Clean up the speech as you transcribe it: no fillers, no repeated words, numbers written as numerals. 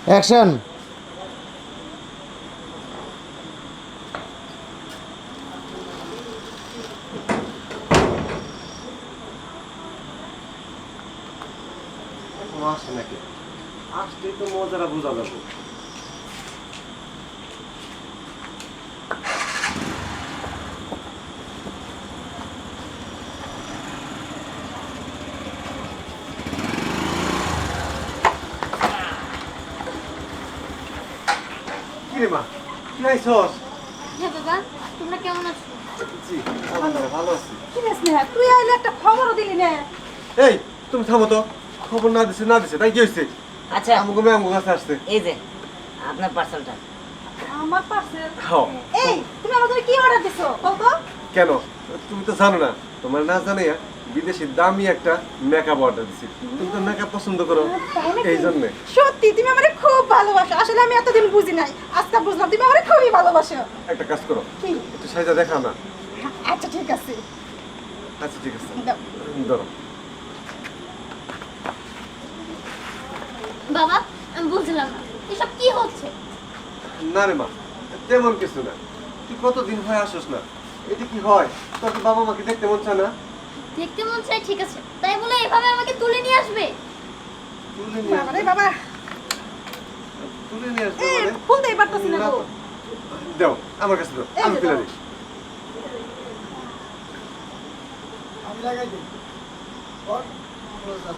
Action. আসে নাকি? আসলেই তো মজাটা বোঝা যাবে। কি রে মা, তুই আইছস? হ্যাঁ বাবা, তোমরা কেমন আছো? জি, আলহামদুলিল্লাহ ভালো আছি। কি রে স্নেহা, তুই আইলে একটা খবরও দিলি না। এই তুমি থামো তো, খবর না দিছে তাই কি হয়েছে? আচ্ছা আমাকে ম্যাম কাছে আসছে। এই যে আপনার পার্সেলটা। আমার পার্সেল। হ্যাঁ। এই তুমি আমাদের কি অর্ডার দিছো বল তো? কেন তুমি তো জানো না, তোমার না জানে বিদেশি দামি একটা মেকআপ অর্ডার দিছি। তুমি তো মেকআপ পছন্দ করো, তাই নাকি? এই জন্যে। সত্যি তুমি আমারে খুব ভালোবাসো। আসলে আমি এতদিন বুঝি নাই, আজকে বুঝলাম তুমি আমারে খুবই ভালোবাসো। একটা কাজ করো, কি? একটু সাজা দেখাও না। আচ্ছা ঠিক আছে, আচ্ছা ঠিক আছে, দাও। ধরো। বাবা, আমি বুঝলাম না এসব কি হচ্ছে। না রে মা, তেমন কিছু না। তুই কতদিন হয়ে আসোস না, এটা কি হয়? তোর কি বাবা মাকে দেখতে মন চায় না? দেখতে মন চাই ঠিক আছে, তাই বলে এভাবে আমাকে তুলে নিয়ে আসবে? তুলে নিয়ে বাবা রে আসবে? বাবা, তুলে নিয়ে আসবে এই মানে? খুলতেই পারতাছি না না গো। তো। দাও আমার কাছে দাও, এই আমি যে তুলে দাও। দিই। আমি লাগাই দিই।